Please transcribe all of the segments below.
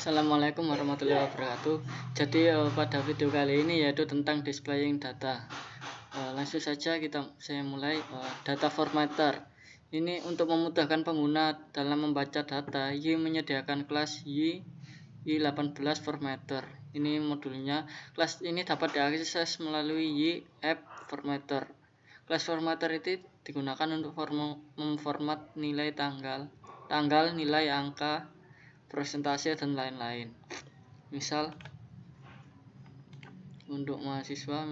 Assalamualaikum warahmatullahi wabarakatuh. Jadi pada video kali ini yaitu tentang displaying data. Langsung saja saya mulai. Data formatter ini untuk memudahkan pengguna dalam membaca data. Y menyediakan kelas Y18 formatter. Ini modulnya. Kelas ini dapat diakses melalui Y app formatter. Kelas formatter itu digunakan untuk memformat nilai tanggal, nilai angka, presentasi dan lain-lain. Misal untuk mahasiswa,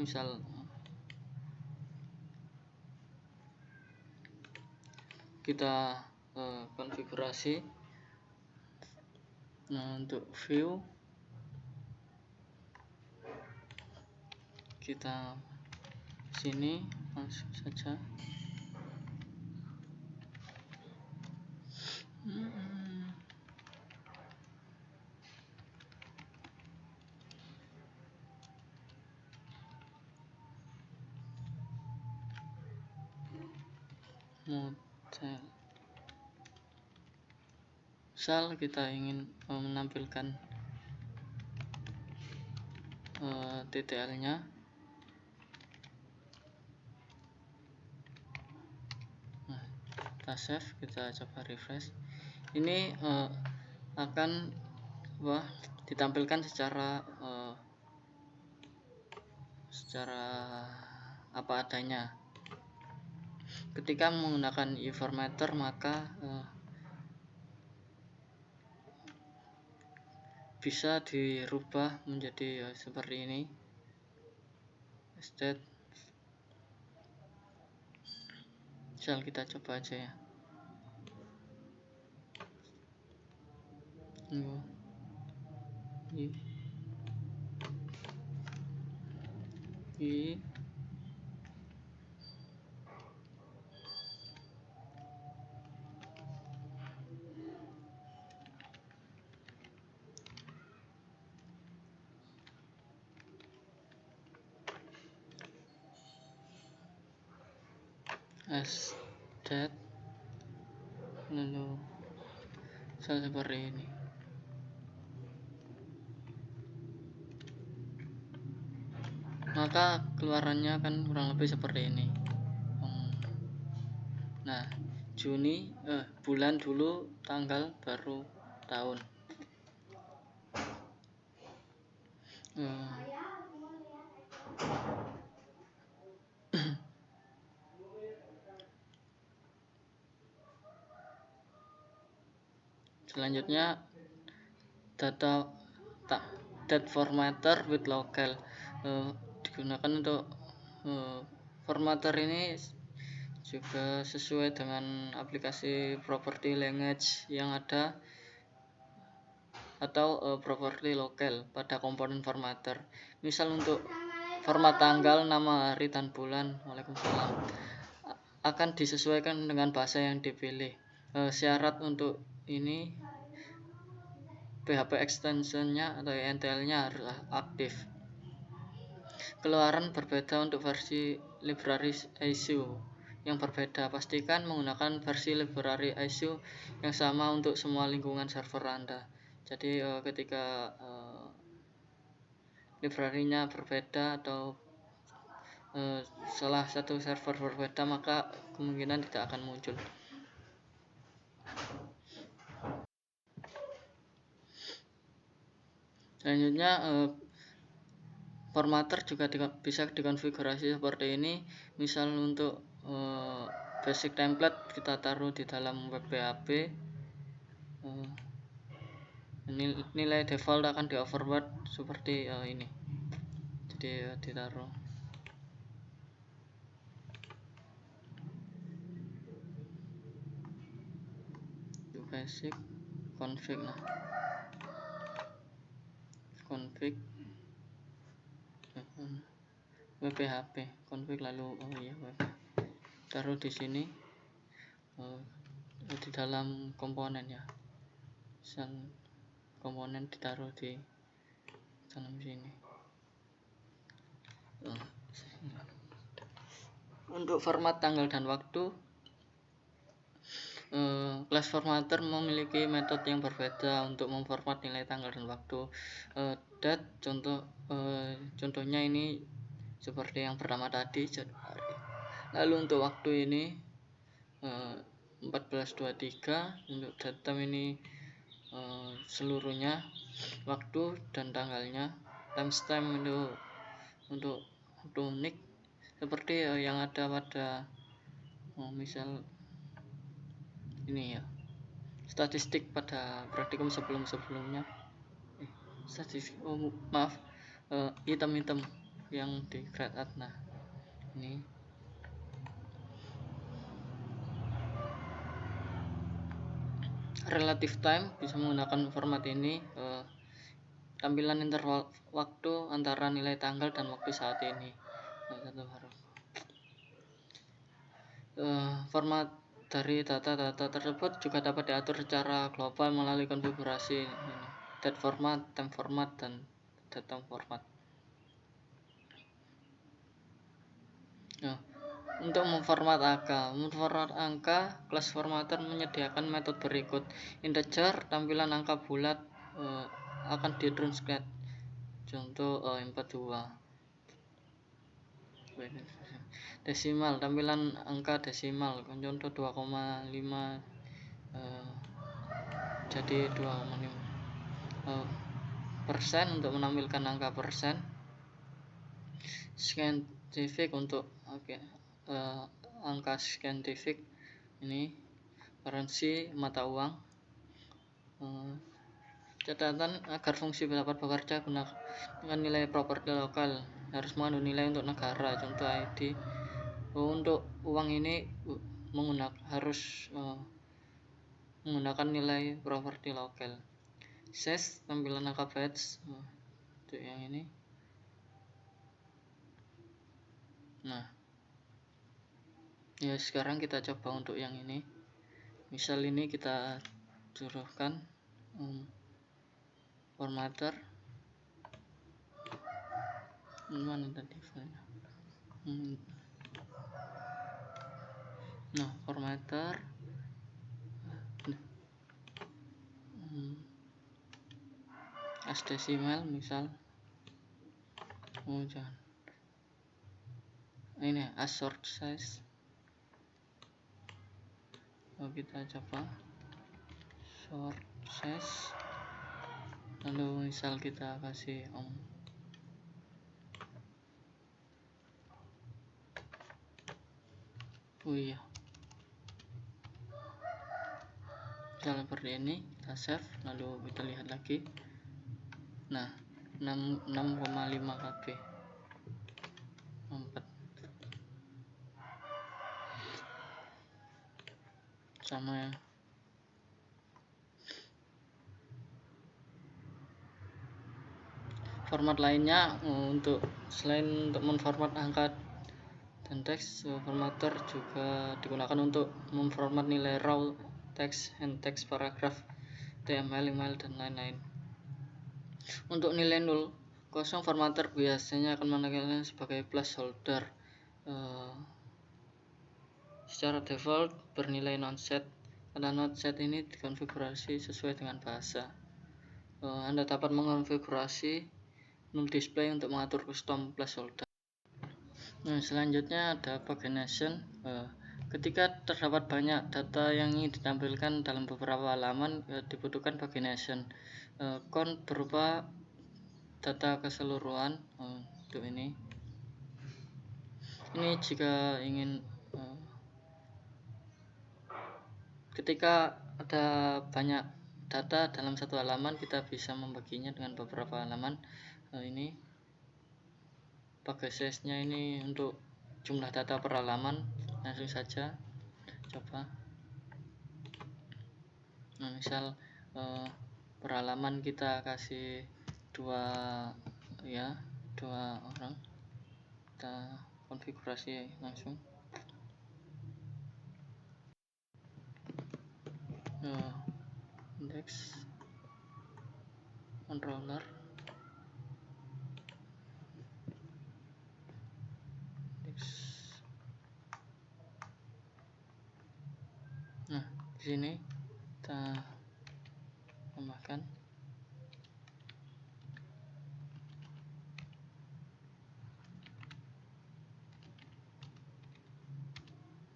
kita konfigurasi. Nah, untuk view kita sini langsung saja. Model. Misal kita ingin menampilkan TTL-nya. Nah, kita save, kita coba refresh. Ini akan ditampilkan secara apa adanya. Ketika menggunakan e-formatter maka bisa dirubah menjadi seperti ini. State. Misal kita coba aja ya. State lalu seperti ini. Maka keluarannya kan kurang lebih seperti ini. Nah, Juni bulan dulu, tanggal baru tahun. Selanjutnya date formatter with local digunakan untuk formatter ini juga sesuai dengan aplikasi property language yang ada atau property lokal pada komponen formatter. Misal untuk format tanggal, nama, hari, dan bulan, Waalaikumsalam, akan disesuaikan dengan bahasa yang dipilih. Syarat untuk ini PHP extensionnya atau NTL-nya harus aktif. Keluaran berbeda untuk versi library ISO yang berbeda. Pastikan menggunakan versi library ISO yang sama untuk semua lingkungan server Anda. Jadi ketika library-nya berbeda atau salah satu server berbeda, maka kemungkinan tidak akan muncul. Selanjutnya formatter juga bisa dikonfigurasi seperti ini. Misal untuk basic template kita taruh di dalam web PHP. Nilai default akan di overwrite seperti ini. Jadi ditaruh basic config. Config WPHP config lalu taruh di sini di dalam komponen ya. Misal komponen ditaruh di dalam sini. Untuk format tanggal dan waktu Class formatter memiliki metode yang berbeda untuk memformat nilai tanggal dan waktu. Contohnya ini seperti yang pertama tadi, Januari. Lalu untuk waktu ini 1423, untuk datum ini seluruhnya, waktu dan tanggalnya, timestamp untuk unik seperti yang ada pada misal ini ya, statistik pada praktikum sebelumnya, statistik, maaf, item-item yang di grade at. Nah, ini relative time bisa menggunakan format ini, tampilan interval waktu antara nilai tanggal dan waktu saat ini. Satu huruf. Format dari data tersebut juga dapat diatur secara global melalui konfigurasi ini, date format, time format, dan datum format. Untuk memformat angka, class formatter menyediakan metode berikut. Integer, tampilan angka bulat akan di translate. Contoh 42. Desimal, tampilan angka desimal. Contoh 2,5 jadi 2,5. Persen untuk menampilkan angka persen. Scientific untuk angka scientific ini. Currency, mata uang. Catatan agar fungsi dapat bekerja gunakan nilai properti lokal, harus mengandung nilai untuk negara, contoh ID. Untuk uang ini harus menggunakan nilai properti lokal. Size, tampilan angka bytes untuk yang ini. Nah, ya sekarang kita coba untuk yang ini. Misal ini kita curahkan formatter. Mana tadi filenya? Nah, formatter as decimal misal. Jangan. Ini as short size. Kita coba short size. Lalu misal kita kasih misal seperti ini, kita save, lalu kita lihat lagi. Nah, 6,5 KB 4 sama ya. Format lainnya selain untuk memformat angka dan teks, formatter juga digunakan untuk memformat nilai raw text and text paragraph, HTML, email, dan lain-lain. Untuk nilai 0, kosong, formatter biasanya akan menandakannya sebagai placeholder. Secara default bernilai nonset. Karena nonset ini dikonfigurasi sesuai dengan bahasa. Anda dapat mengonfigurasi null display untuk mengatur custom placeholder. Nah, selanjutnya ada pagination. Ketika terdapat banyak data yang ingin ditampilkan dalam beberapa halaman, dibutuhkan pagination. Count berupa data keseluruhan untuk ini. Ini jika ingin ketika ada banyak data dalam satu halaman, kita bisa membaginya dengan beberapa halaman. Ini pagination-nya ini untuk jumlah data per halaman. Langsung saja coba. Nah, misal per halaman kita kasih 2 orang, kita konfigurasi langsung. Index controller index. Nah, di sini kita tambahkan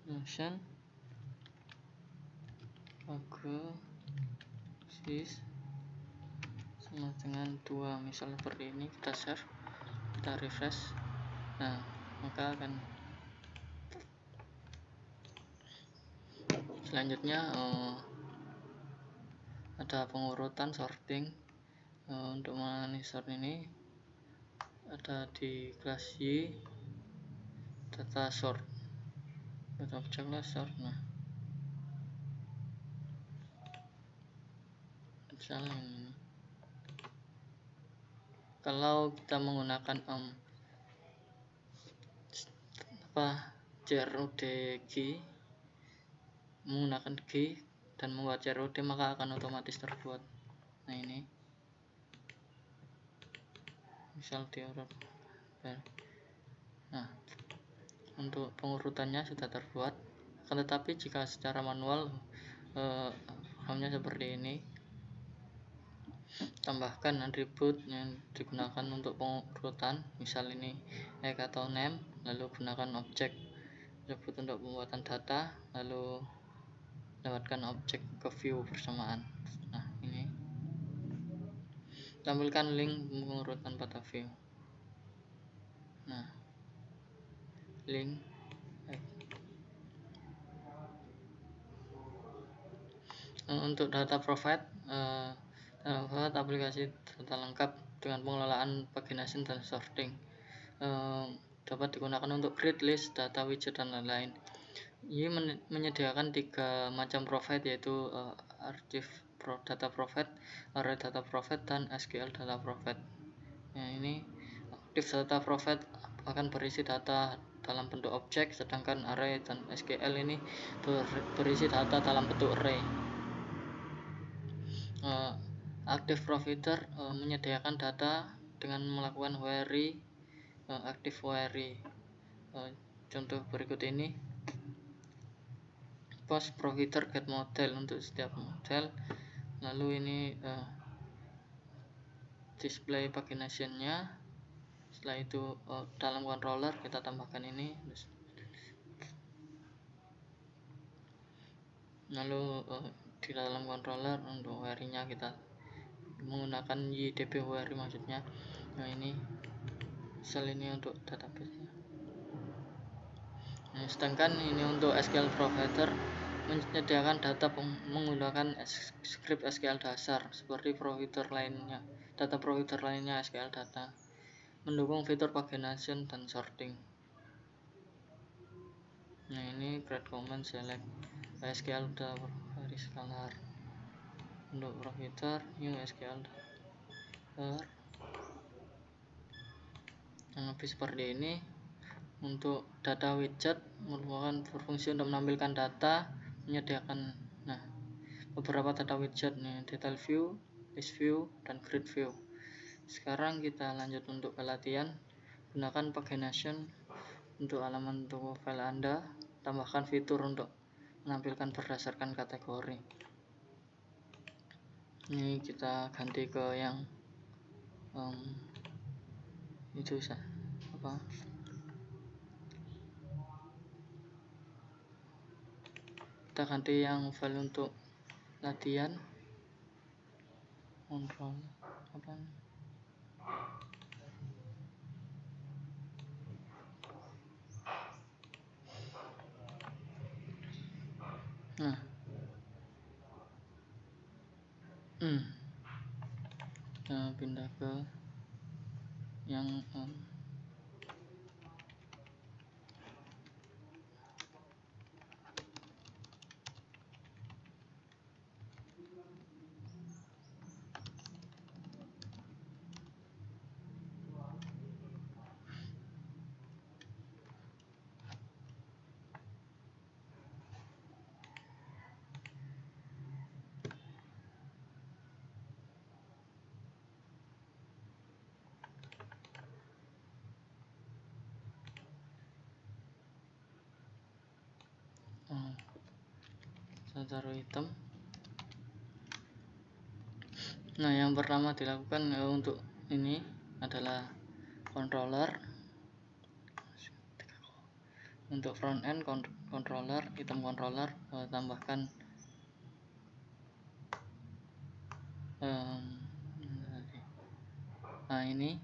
function logo sis sama dengan 2, misal seperti ini. Kita save, kita refresh. Nah, maka akan selanjutnya ada pengurutan sorting. Untuk sort ini ada di kelas Y, data sort, data object sort. Nah, misalnya ini, kalau kita menggunakan CRUD key, menggunakan key dan membuat CRUD, maka akan otomatis terbuat. Nah, ini misal di error. Nah, untuk pengurutannya sudah terbuat. Akan tetapi jika secara manual programnya seperti ini, tambahkan atribut yang digunakan untuk pengurutan, misal ini egg atau name, lalu gunakan objek atribut untuk pembuatan data, lalu lewatkan objek ke view bersamaan. Nah, ini tampilkan link pengurutan pada view. Nah, link untuk data provide, aplikasi data lengkap dengan pengelolaan pagination dan sorting, dapat digunakan untuk grid, list, data widget, dan lain-lain. Ini menyediakan 3 macam provide, yaitu data provide, array data provide, dan SQL data provide. Nah, ini active data provide akan berisi data dalam bentuk objek, sedangkan array dan SQL ini berisi data dalam bentuk array. Active provider menyediakan data dengan melakukan query, active query. Contoh berikut ini, post provider get model untuk setiap model. Lalu ini display paginationnya. Setelah itu dalam controller kita tambahkan ini. Lalu di dalam controller untuk query-nya kita menggunakan YDB query maksudnya. Nah, ini misal ini untuk database-nya. Nah, sedangkan ini untuk SQL provider menyediakan data menggunakan script SQL dasar seperti provider lainnya, data provider lainnya SQL data, mendukung fitur pagination dan sorting. Nah, ini create command select SQL data query scalar. Untuk provider new SQL data. Nah, lebih seperti ini. Untuk data widget merupakan berfungsi untuk menampilkan data, menyediakan beberapa data widget nih, detail view, list view, dan grid view. Sekarang kita lanjut untuk pelatihan. Gunakan pagination untuk halaman toko file Anda, tambahkan fitur untuk menampilkan berdasarkan kategori. Ini kita ganti ke yang itu apa? Kita ganti yang file untuk latihan. Control apa? Nah, kita pindah ke yang taruh hitam. Nah, yang pertama dilakukan untuk ini adalah controller. Untuk front end controller, hitam controller, tambahkan nah ini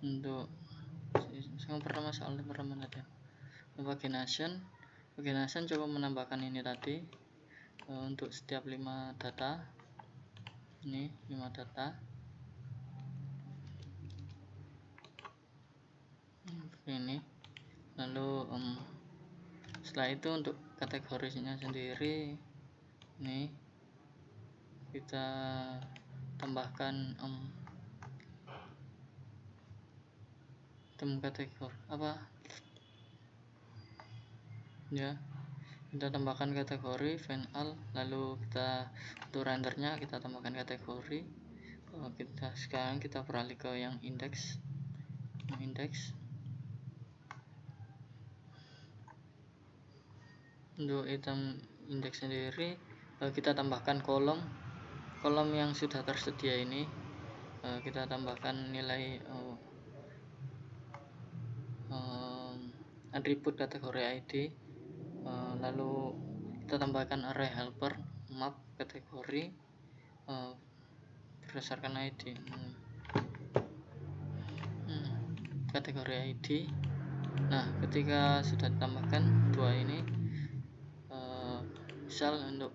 untuk yang pertama tadi pagination coba menambahkan ini tadi untuk setiap 5 data. Ini 5 data ini. Lalu setelah itu untuk kategorinya sendiri ini kita tambahkan kategori ya, kita tambahkan kategori final. Lalu kita untuk rendernya kita tambahkan kategori. Sekarang kita beralih ke yang indeks. Untuk item indeks sendiri kita tambahkan kolom yang sudah tersedia ini. Kita tambahkan nilai atribut kategori ID. Lalu kita tambahkan array helper map kategori berdasarkan ID. Kategori ID. Nah, ketika sudah ditambahkan dua ini, misal untuk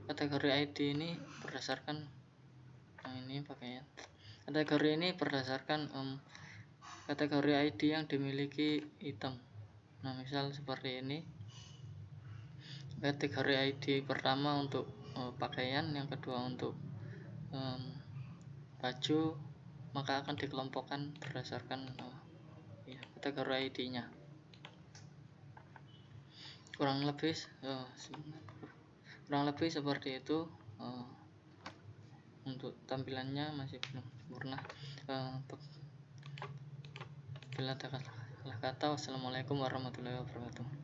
kategori ID ini berdasarkan kategori ini berdasarkan kategori ID yang dimiliki item. Nah, misal seperti ini. Kategori ID pertama untuk pakaian, yang kedua untuk baju, maka akan dikelompokkan berdasarkan kategori ID-nya. Kurang lebih seperti itu. Untuk tampilannya masih belum sempurna. Bila ada salah kata, wassalamualaikum warahmatullahi wabarakatuh.